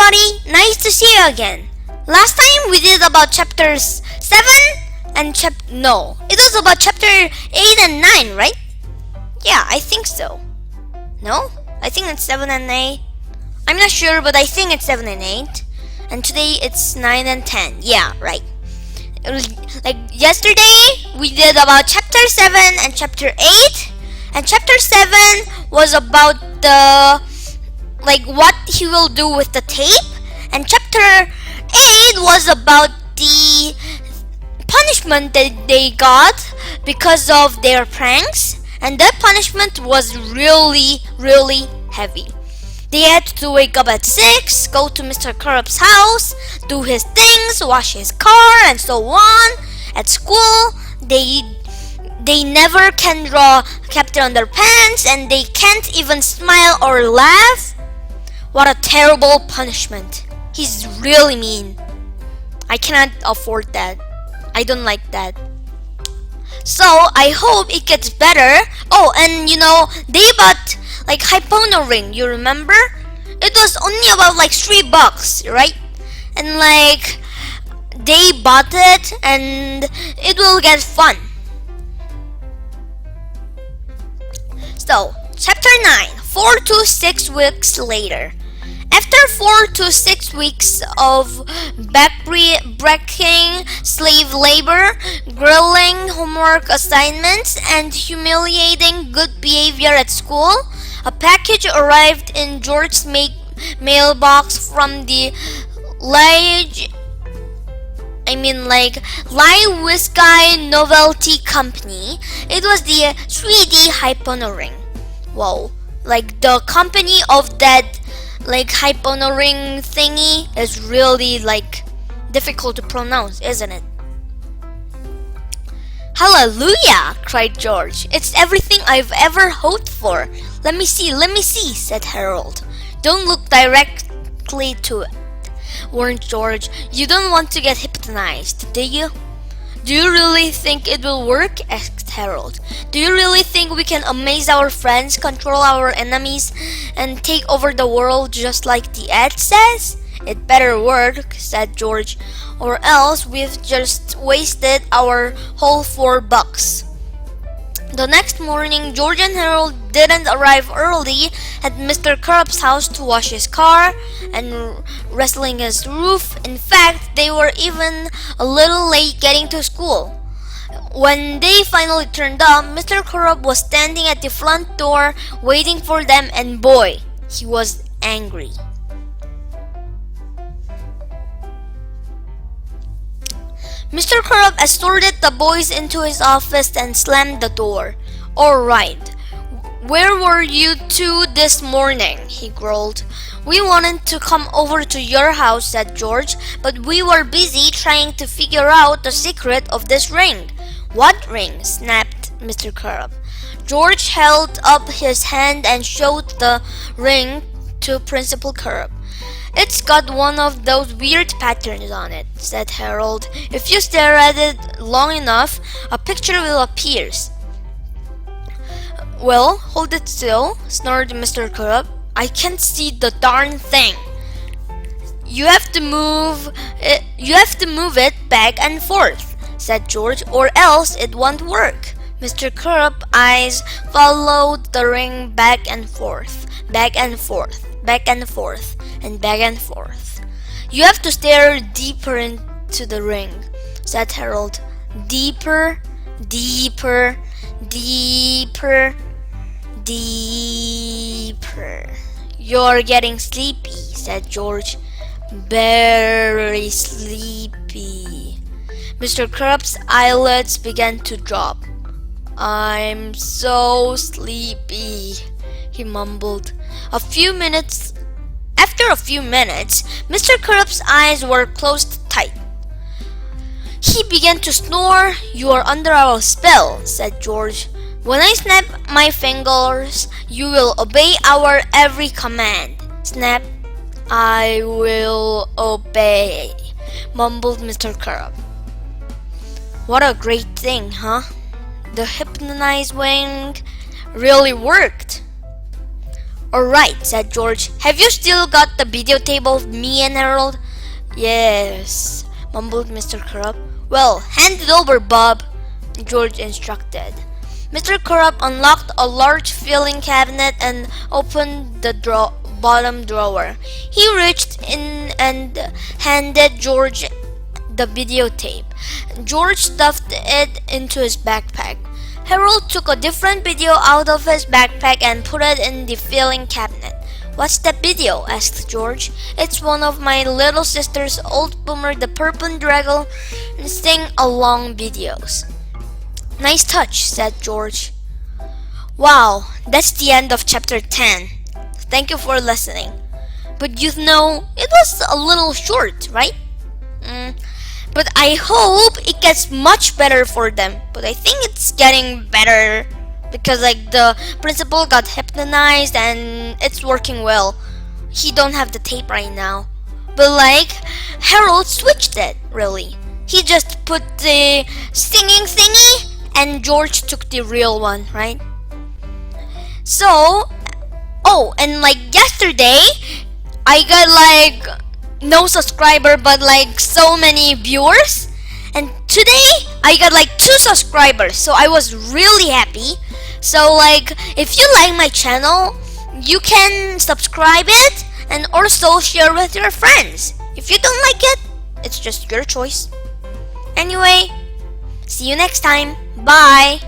everybody, nice to see you again. Last time we did about chapters 7 and it was about chapter 8 and 9, right? Yeah, I think so. No? I think it's 7 and 8. I'm not sure, but I think it's 7 and 8. And today it's 9 and 10. Yeah, right. Like yesterday, we did about chapter 7 and chapter 8. And chapter 7 was about what he will do with the tape. And chapter 8 was about the punishment that they got because of their pranks. And that punishment was really, really heavy. They had to wake up at 6, go to Mr. Kurup's house, do his things, wash his car, and so on. At school, they never can draw Captain Underpants, and they can't even smile or laugh. What a terrible punishment. He's really mean. I cannot afford that. I don't like that. So, I hope it gets better. Oh, and they bought Hypono ring, you remember? It was only about $3, right? And they bought it and it will get fun. So, chapter 9, 4 to 6 weeks later. After 4 to 6 weeks of back-breaking slave labor, grueling homework assignments, and humiliating good behavior at school, a package arrived in George's mailbox from the Whiskey Novelty Company. It was the 3D Hypono ring. Wow, the company of that Hypono ring thingy is really difficult to pronounce, isn't it? Hallelujah! Cried George. It's everything I've ever hoped for. Let me see, said Harold. Don't look directly to it, warned George. You don't want to get hypnotized, do you? Do you really think it will work? Asked Harold. Do you really think we can amaze our friends, control our enemies, and take over the world just like the ad says? It better work, said George, or else we've just wasted our whole $4. The next morning, George and Harold didn't arrive early at Mr. Kurup's house to wash his car and wrestling his roof. In fact, they were even a little late getting to school. When they finally turned up, Mr. Kurup was standing at the front door waiting for them, and boy, he was angry. Mr. Kurup escorted the boys into his office and slammed the door. All right, where were you two this morning? He growled. We wanted to come over to your house, said George, but we were busy trying to figure out the secret of this ring. What ring? Snapped Mr. Kurup. George held up his hand and showed the ring to Principal Kurup. It's got one of those weird patterns on it, said Harold. If you stare at it long enough, a picture will appear. Well, hold it still, snorted Mr. Kurup. I can't see the darn thing. You have to move it back and forth, said George, or else it won't work. Mr. Kurup's eyes followed the ring back and forth, back and forth, back and forth, and back and forth. You have to stare deeper into the ring, said Harold. Deeper, deeper, deeper, deeper. You're getting sleepy, said George. Very sleepy. Mr. Kurup's eyelids began to drop. I'm so sleepy, he mumbled. After a few minutes, Mr. Kurup's eyes were closed tight. He began to snore. You are under our spell, said George. When I snap my fingers, you will obey our every command. Snap. I will obey, mumbled Mr. Kurup. What a great thing, huh? The hypnotized wing really worked. Alright, said George. Have you still got the videotape of me and Harold? Yes, mumbled Mr. Crupp. Well, hand it over, Bob, George instructed. Mr. Crupp unlocked a large filing cabinet and opened the bottom drawer. He reached in and handed George the videotape. George stuffed it into his backpack. Harold took a different video out of his backpack and put it in the filing cabinet. What's that video? Asked George. It's one of my little sister's old Boomer the Purple Dragon sing-along videos. Nice touch, said George. Wow, that's the end of chapter 10. Thank you for listening. But you know, it was a little short, right? But I hope it gets much better for them. But I think it's getting better because like the principal got hypnotized and it's working well. He don't have the tape right now. But like Harold switched it really. He just put the singing thingy and George took the real one, right? So, oh, and like yesterday, I got like no subscriber but like so many viewers. And today, I got like 2 subscribers. So I was really happy. So like, if you like my channel, you can subscribe it and also share with your friends. If you don't like it, it's just your choice. Anyway, see you next time. Bye!